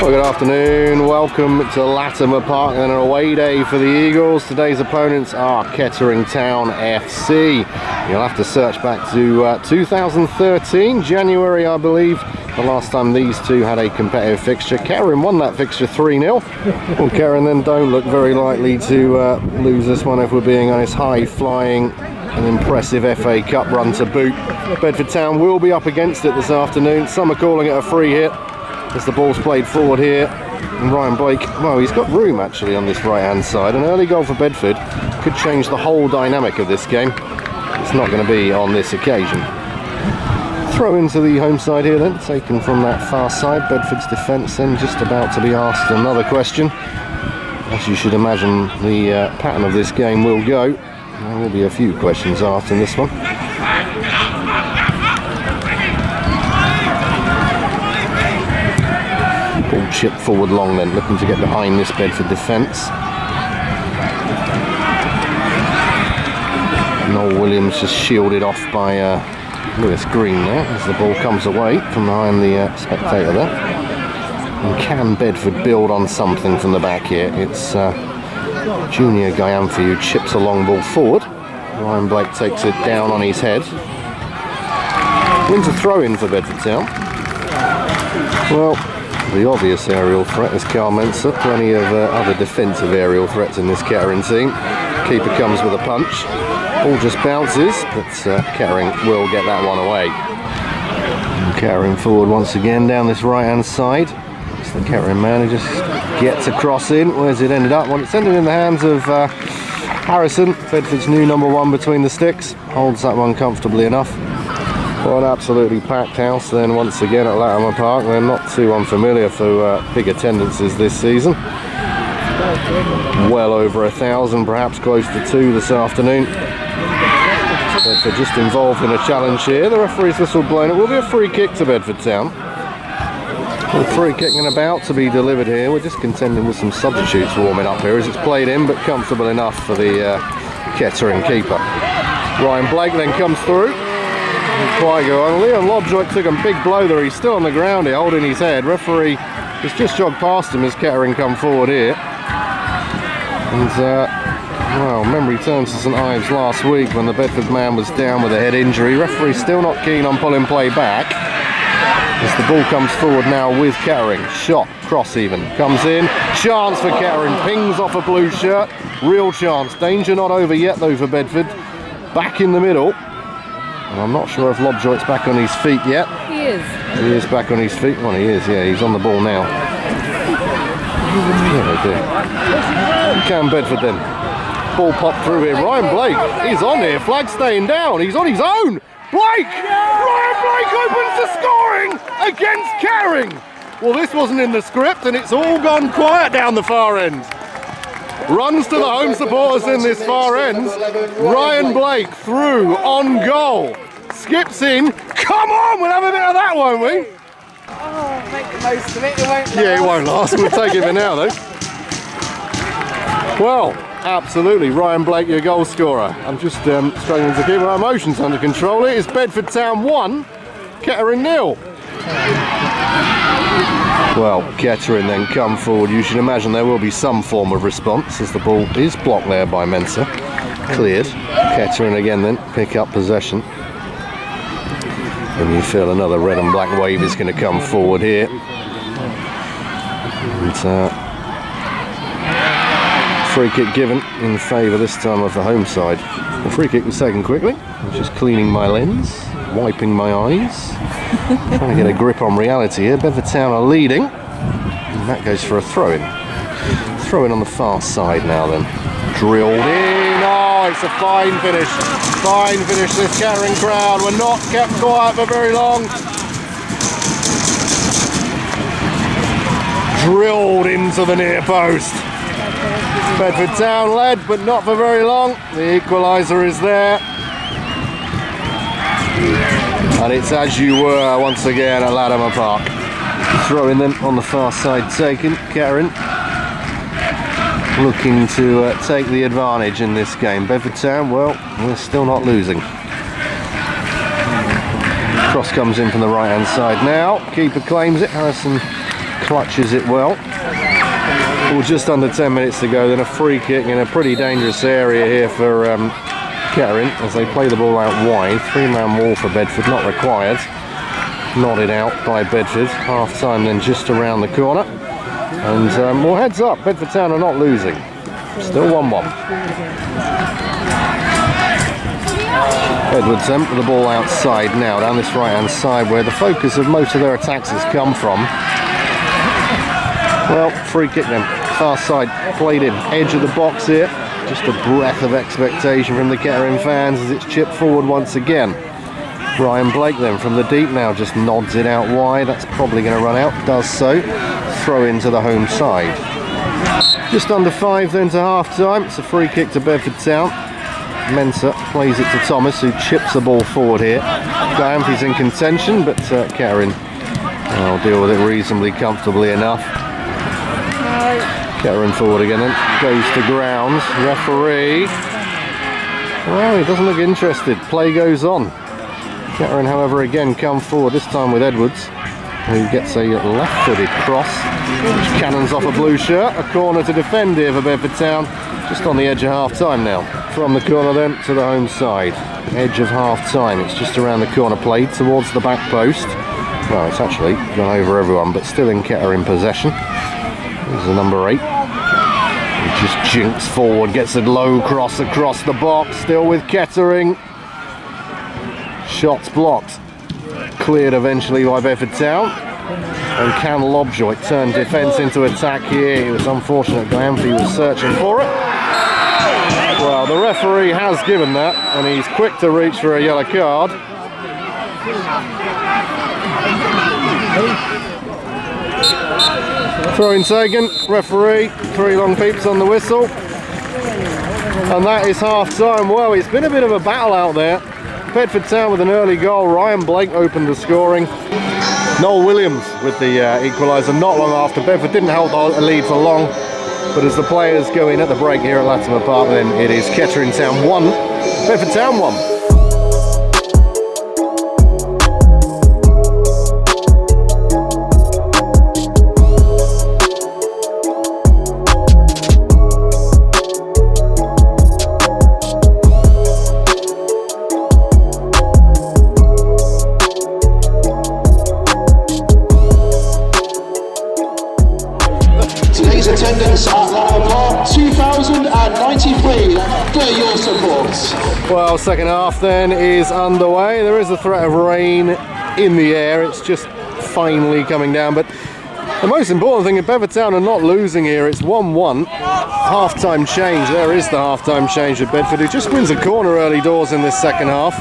Well, good afternoon, welcome to Latimer Park and an away day for the Eagles. Today's opponents are Kettering Town FC. You'll have to search back to 2013, January I believe, the last time these two had a competitive fixture. Kettering won that fixture 3-0. Well, Kettering then don't look very likely to lose this one if we're being honest. High flying, an impressive FA Cup run to boot. Bedford Town will be up against it this afternoon. Some are calling it a free hit as the ball's played forward here. And Ryan Blake, well, he's got room actually on this right hand side. An early goal for Bedford could change the whole dynamic of this game. It's not going to be on this occasion. Throw into the home side here then, taken from that far side. Bedford's defence then just about to be asked another question. As you should imagine the pattern of this game will go. There will be a few questions asked in this one. Ball chip forward long then, looking to get behind this Bedford defence. Noel Williams just shielded off by Lewis Green there as the ball comes away from behind the spectator there. And can Bedford build on something from the back here? It's Junior Guyamfi who chips a long ball forward. Ryan Blake takes it down on his head. Wins a throw in for Bedford Town. Well, the obvious aerial threat is Carl Mensah. Plenty of other defensive aerial threats in this Kettering team. Keeper comes with a punch. Ball just bounces, but Kettering will get that one away. And Kettering forward once again down this right hand side. It's the Kettering man who just gets a cross in. Where's it ended up? Well, it's ended in the hands of Harrison, Bedford's new number one between the sticks. Holds that one comfortably enough. Well, an absolutely packed house then once again at Latimer Park. They're not too unfamiliar for big attendances this season. Well over 1,000, perhaps close to 2 this afternoon. Bedford just involved in a challenge here. The referee's whistle blown. It will be a free kick to Bedford Town. Well, free kicking about to be delivered here. We're just contending with some substitutes warming up here as it's played in, but comfortable enough for the Kettering keeper. Ryan Blake then comes through. Quite go on. Leon Lobjoy took a big blow there. He's still on the ground here, holding his head. Referee has just jogged past him as Kettering come forward here. And well, memory turns to St Ives last week when the Bedford man was down with a head injury. Referee still not keen on pulling play back. As the ball comes forward now with Kettering. Shot, cross even. Comes in. Chance for Kettering. Pings off a blue shirt. Real chance. Danger not over yet though for Bedford. Back in the middle. And I'm not sure if Lobjoy's back on his feet yet. He is. He is back on his feet. Well, he is, yeah. He's on the ball now. Yeah, they do. Can Bedford then. Ball popped through here. Ryan Blake is on here. Flag staying down. He's on his own. Blake! Ryan Blake opens the scoring against Kettering. Well, this wasn't in the script and it's all gone quiet down the far end. Runs to the home supporters in this far end. Ryan Blake through on goal. Skips in. Come on, we'll have a bit of that, won't we? Oh, make the most of it. It won't last. Yeah, it won't last. We'll take it for now, though. Well, absolutely. Ryan Blake, your goal scorer. I'm just struggling to keep my emotions under control. It is Bedford Town 1, Kettering 0. Well, Kettering then come forward. You should imagine there will be some form of response as the ball is blocked there by Mensah. Cleared. Kettering again then pick up possession. And you feel another red and black wave is going to come forward here. And free kick given in favour this time of the home side. The free kick was taken quickly. I'm just cleaning my lens, wiping my eyes. Trying to get a grip on reality here. Bedford Town are leading. And that goes for a throw-in. Throw-in on the far side now then. Drilled in. Oh, it's a fine finish. Fine finish, this Kettering crowd. We're not kept quiet for very long. Drilled into the near post. Bedford Town led, but not for very long. The equaliser is there. And it's as you were once again at Latimer Park. Throwing them on the far side taken. Kettering looking to take the advantage in this game. Bedford Town, well, we're still not losing. Cross comes in from the right hand side now. Keeper claims it. Harrison clutches it well. Well, just under 10 minutes to go, then a free kick in a pretty dangerous area here for Kettering as they play the ball out wide. 3-man wall for Bedford, not required. Nodded out by Bedford. Half time then just around the corner. And more heads up, Bedford Town are not losing. Still 1-1. Edwards with the ball outside now, down this right hand side where the focus of most of their attacks has come from. Well, free kick then, far side, played in, edge of the box here. Just a breath of expectation from the Kettering fans as it's chipped forward once again. Ryan Blake then from the deep now just nods it out wide. That's probably going to run out, does so. Throw into the home side. Just under 5 then to half time. It's a free kick to Bedford Town. Mensah plays it to Thomas, who chips the ball forward here. Diamphy's in contention, but Kettering will deal with it reasonably comfortably enough. Kettering forward again then, goes to ground. Referee, well, he doesn't look interested. Play goes on. Kettering, however, again come forward, this time with Edwards, who gets a left-footed cross, which cannons off a blue shirt. A corner to defend here for Bedford Town, just on the edge of half-time now. From the corner then to the home side. Edge of half-time, it's just around the corner, played towards the back post. Well, it's actually gone over everyone, but still in Kettering possession. Here's the number 8. He just jinks forward, gets a low cross across the box, still with Kettering. Shots blocked. Cleared eventually by Bedford Town. And can Lobjoy turn defence into attack here? It was unfortunate Diamphy was searching for it. Well, the referee has given that, and he's quick to reach for a yellow card. Throw-in taken, referee, 3 long peeps on the whistle. And that is half-time. Well, it's been a bit of a battle out there. Bedford Town with an early goal. Ryan Blake opened the scoring. Noel Williams with the equaliser not long after. Bedford didn't hold the lead for long. But as the players go in at the break here at Latimer Park, then it is Kettering Town 1, Bedford Town 1. Attendance at Latimer Park 2,093. For your support. Well, second half then is underway. There is a threat of rain in the air. It's just finally coming down. But the most important thing is Bedford Town are not losing here. It's 1-1. Half-time change. There is the half-time change of Bedford, who just wins a corner early doors in this second half.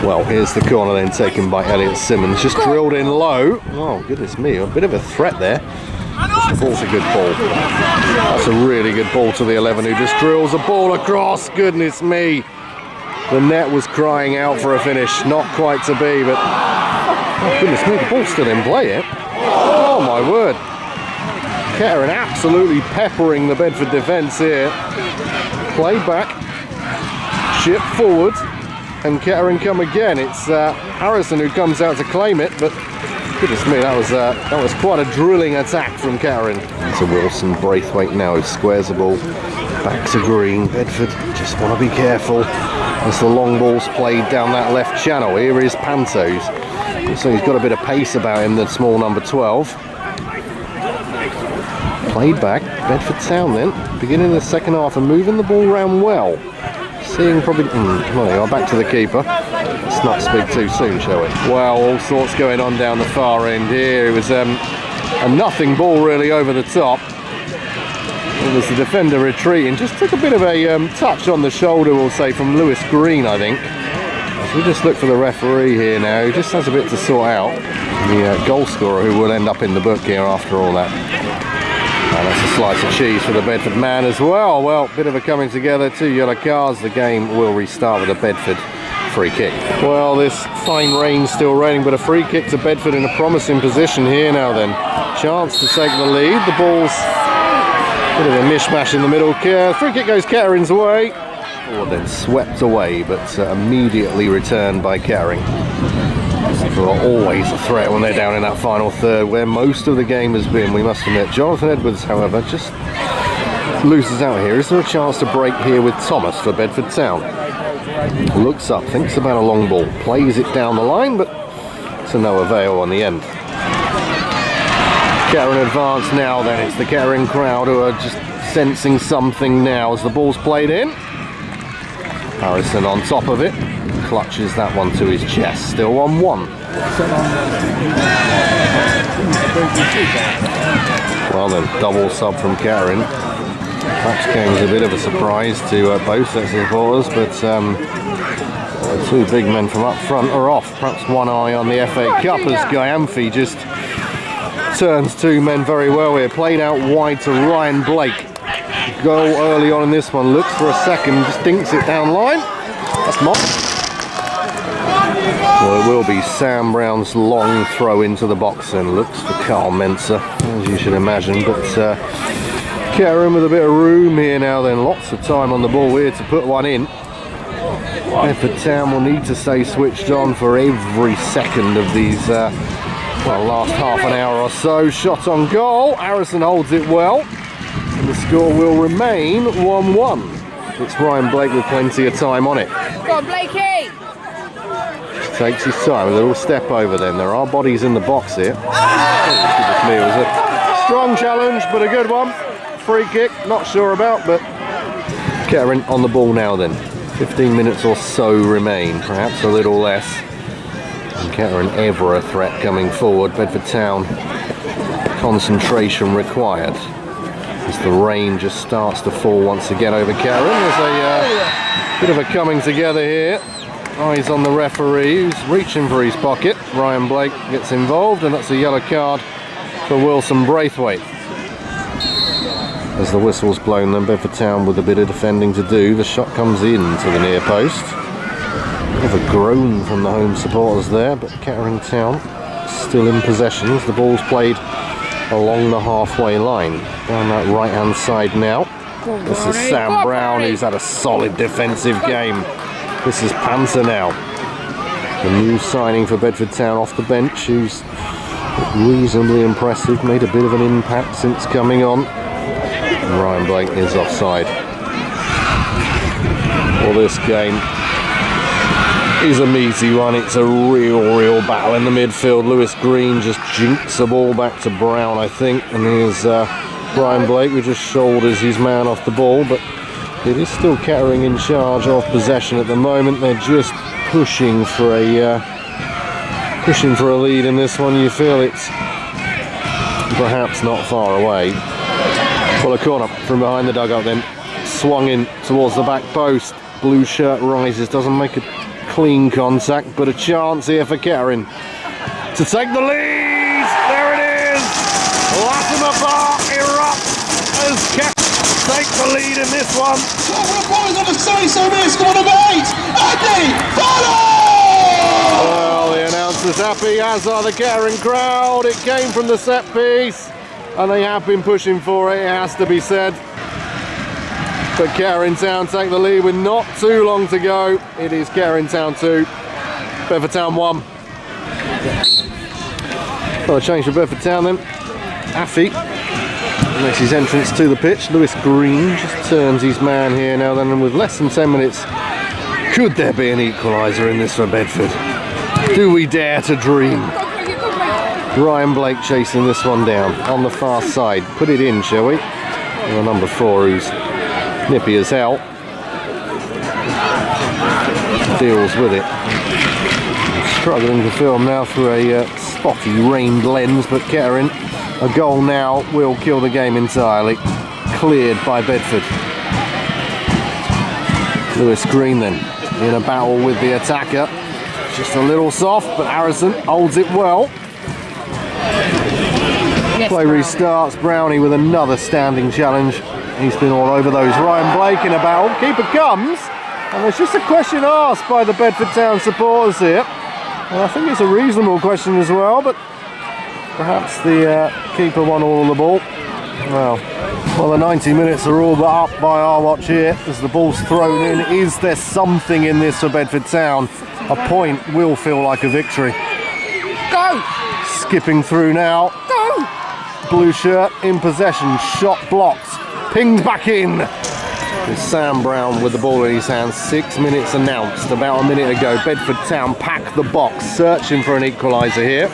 Well, here's the corner then taken by Elliot Simmons. Just drilled in low. Oh, goodness me. A bit of a threat there. The ball's a good ball. That's a really good ball to the 11 who just drills a ball across. Goodness me. The net was crying out for a finish. Not quite to be, but oh, goodness me, the ball's still in play here. Oh my word. Kettering absolutely peppering the Bedford defence here. Play back. Chip forward. And Kettering come again. It's Harrison who comes out to claim it, but goodness me, that was quite a drilling attack from Kettering. To Wilson, Braithwaite now squares the ball back to Green. Bedford just want to be careful as the long ball's played down that left channel. Here is Pantos, so he's got a bit of pace about him, the small number 12. Played back, Bedford Town then, beginning the second half and moving the ball round well. Seeing probably, well, they are back to the keeper. Let's not speak too soon, shall we? Well, all sorts going on down the far end here. It was a nothing ball really over the top. It was the defender retreating. Just took a bit of a touch on the shoulder, we'll say, from Lewis Green, I think. So we just look for the referee here now. He just has a bit to sort out. The goal scorer who will end up in the book here after all that. And that's a slice of cheese for the Bedford man as well. Well, bit of a coming together, 2 yellow cards. The game will restart with a Bedford free kick. Well, this fine rain still raining, but a free kick to Bedford in a promising position here now then. Chance to take the lead. The ball's a bit of a mishmash in the middle. Free kick goes Kettering's way. Or then swept away, but immediately returned by Kettering. who are always a threat when they're down in that final third, where most of the game has been, we must admit. Jonathan Edwards, however, just loses out here. Is there a chance to break here with Thomas for Bedford Town? Looks up, thinks about a long ball, plays it down the line, but to no avail on the end. Kettering advance now then. It's the Kettering crowd who are just sensing something now as the ball's played in. Harrison on top of it, clutches that one to his chest, still 1-1. Well then, double sub from Kettering. Perhaps came as a bit of a surprise to both sets of supporters, but the two big men from up front are off. Perhaps one eye on the FA Cup as Guyamphy just turns two men very well here. Played out wide to Ryan Blake. Goal early on in this one, looks for a second, just dinks it down line. That's Mock. Well, it will be Sam Brown's long throw into the box and looks for Carl Mensah, as you should imagine. But Kettering with a bit of room here now then, lots of time on the ball here to put one in. Bedford Town will need to stay switched on for every second of these last half an hour or so. Shot on goal, Harrison holds it well, and the score will remain 1-1. It's Ryan Blake with plenty of time on it. Go on, Blakey! Takes his time, a little step over then. There are bodies in the box here. Oh, it was a strong challenge, but a good one. Free kick, not sure about, but Kettering on the ball now then. 15 minutes or so remain, perhaps a little less. And Kettering ever a threat coming forward. Bedford Town, concentration required. As the rain just starts to fall once again over Kettering. There's a bit of a coming together here. Eyes on the referee, who's reaching for his pocket. Ryan Blake gets involved, and that's a yellow card for Wilson Braithwaite. As the whistle's blown then, Bedford Town with a bit of defending to do. The shot comes in to the near post. Bit of a groan from the home supporters there, but Kettering Town still in possession as the ball's played along the halfway line. Down that right hand side now. This is Sam Brown, who's had a solid defensive game. This is Panther now. The new signing for Bedford Town off the bench, who's reasonably impressive, made a bit of an impact since coming on. And Ryan Blake is offside. Well, this game is a meaty one. It's a real battle in the midfield. Lewis Green just jinks the ball back to Brown, I think, and here's Ryan Blake, who just shoulders his man off the ball, but it is still Kettering in charge of possession at the moment. They're just pushing for a lead in this one. You feel it's perhaps not far away. Well, a corner from behind the dugout then, swung in towards the back post. Blue shirt rises, doesn't make a clean contact, but a chance here for Kettering to take the lead. There it is. Latimer Park erupts as Kettering take the lead in this one. Boys on the say-so here, score number 8, Andy Follow! Well, the announcer's happy, as are the Kettering crowd. It came from the set piece, and they have been pushing for it, it has to be said. But Kettering Town take the lead with not too long to go. It is Kettering Town 2, Bedford Town 1. Well, a change for Bedford Town then. Affy makes his entrance to the pitch. Lewis Green just turns his man here now then, and with less than 10 minutes, could there be an equaliser in this for Bedford? Do we dare to dream? Ryan Blake chasing this one down on the far side. Put it in, shall we? Well, number 4, who's nippy as hell, deals with it. Struggling to film now through a spotty rained lens, but Kettering, a goal now will kill the game entirely. Cleared by Bedford. Lewis Green then in a battle with the attacker. Just a little soft, but Harrison holds it well. Play restarts. Brownie with another standing challenge. He's been all over those. Ryan Blake in a battle. Keeper comes, and there's just a question asked by the Bedford Town supporters here. And I think it's a reasonable question as well, but perhaps the keeper won all of the ball. Well, the 90 minutes are all but up by our watch here as the ball's thrown in. Is there something in this for Bedford Town? A point will feel like a victory. Go! Skipping through now. Go! Blue shirt in possession, shot blocked, pinged back in. With Sam Brown with the ball in his hands. 6 minutes announced about a minute ago. Bedford Town packed the box, searching for an equaliser here.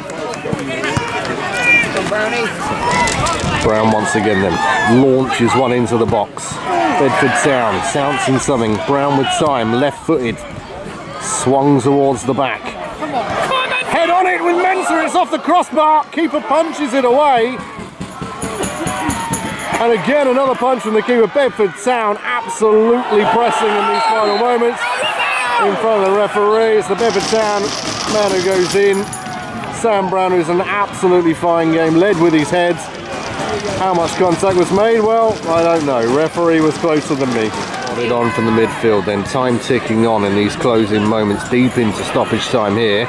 Brown once again then launches one into the box. Bedford Town bouncing something. Brown with time, left-footed, swung towards the back. Head on it with Mensah. It's off the crossbar. Keeper punches it away. And again, another punch from the keeper. Bedford Town absolutely pressing in these final moments. In front of the referee, it's the Bedford Town man who goes in. Sam Brown, who's an absolutely fine game, led with his head. How much contact was made? Well, I don't know. Referee was closer than me. It on from the midfield then. Time ticking on in these closing moments. Deep into stoppage time here.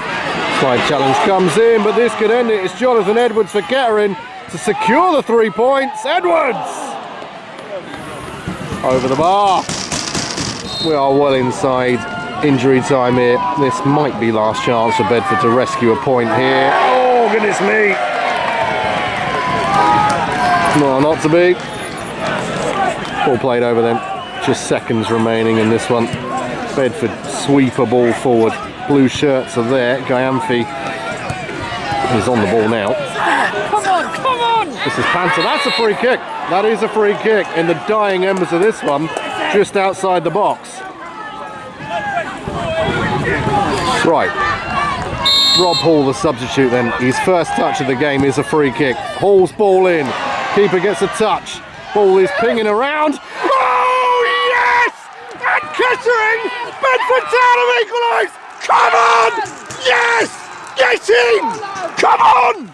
Slide challenge comes in, but this could end it. It's Jonathan Edwards for Kettering to secure the 3 points. Edwards! Over the bar. We are well inside injury time here. This might be last chance for Bedford to rescue a point here. Oh, goodness me. No, not to be. Ball played over then. Just seconds remaining in this one. Bedford sweep a ball forward. Blue shirts are there. Gyamphi is on the ball now. Come on, come on! This is Panther. That's a free kick. That is a free kick in the dying embers of this one, just outside the box. Right. Rob Hall, the substitute then. His first touch of the game is a free kick. Hall's ball in. Keeper gets a touch. Ball is pinging around. Oh, yes! And Kettering! Bedford Town have equalised! Come on! Yes! Get in! Come on!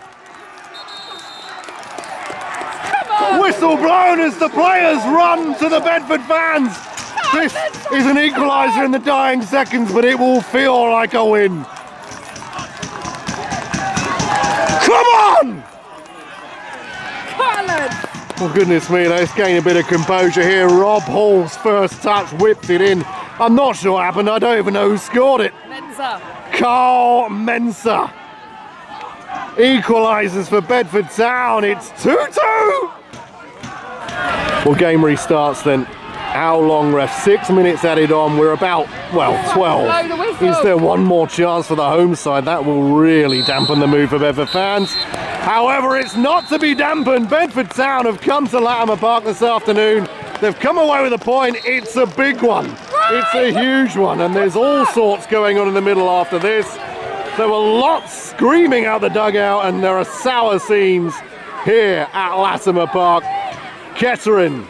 Whistle blown as the players run to the Bedford fans. This is an equaliser in the dying seconds, but it will feel like a win. Come on! Oh, goodness me, let's gain a bit of composure here. Rob Hall's first touch whipped it in. I'm not sure what happened. I don't even know who scored it. Mensah. Carl Mensah equalises for Bedford Town. It's 2-2. Well, game restarts then. How long, ref? 6 minutes added on. We're about, well, 12. Blow the whistle. Is there one more chance for the home side? That will really dampen the mood for Bedford fans. However, it's not to be dampened. Bedford Town have come to Latimer Park this afternoon. They've come away with a point. It's a big one. It's a huge one, and there's all sorts going on in the middle after this. There were lots screaming out the dugout, and there are sour scenes here at Latimer Park. Kettering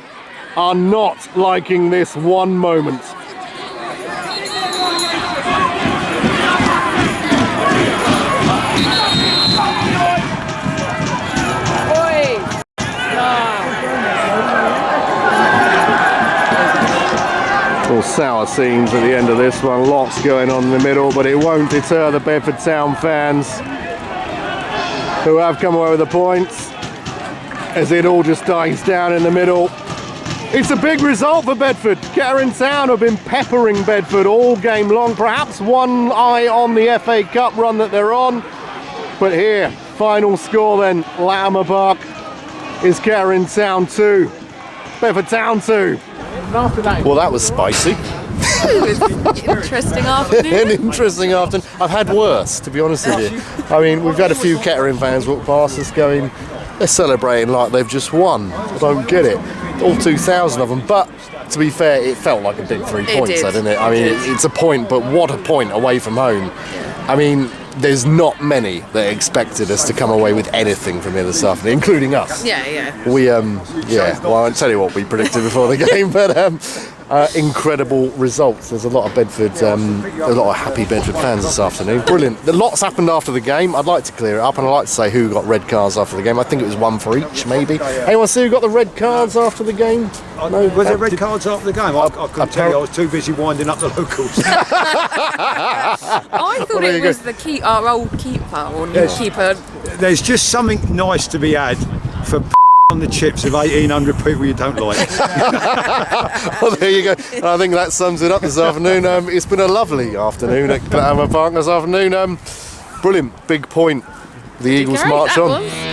are not liking this one moment. All sour scenes at the end of this one. Lots going on in the middle, but it won't deter the Bedford Town fans who have come away with the points as it all just dies down in the middle. It's a big result for Bedford. Kettering Town have been peppering Bedford all game long. Perhaps one eye on the FA Cup run that they're on. But here, final score then. Latimer Park is Kettering Town 2. Bedford Town 2. Well, that was spicy. It was an interesting afternoon. An interesting afternoon. I've had worse, to be honest with you. I mean, we've had a few Kettering fans walk past us going, they're celebrating like they've just won. I don't get it. All 2,000 of them. But to be fair, it felt like a big 3 points, didn't it? I mean, it's a point, but what a point away from home. I mean, there's not many that expected us to come away with anything from here this afternoon, including us. Yeah. We, well, I'll tell you what we predicted before the game, but incredible results. There's a lot of Bedford, a lot of happy Bedford fans this afternoon. Brilliant. A lot's happened after the game. I'd like to clear it up, and I'd like to say who got red cards after the game. I think it was one for each, maybe. Anyone see who got the red cards after the game? No. Was there red cards after the game? I couldn't tell you. I was too busy winding up the locals. I thought it was our old keeper or new keeper. There's just something nice to be had for on the chips of 1,800 people you don't like. Well, there you go. I think that sums it up this afternoon. It's been a lovely afternoon at Latimer Park this afternoon. Brilliant, big point. The Eagles Great, march that on. was.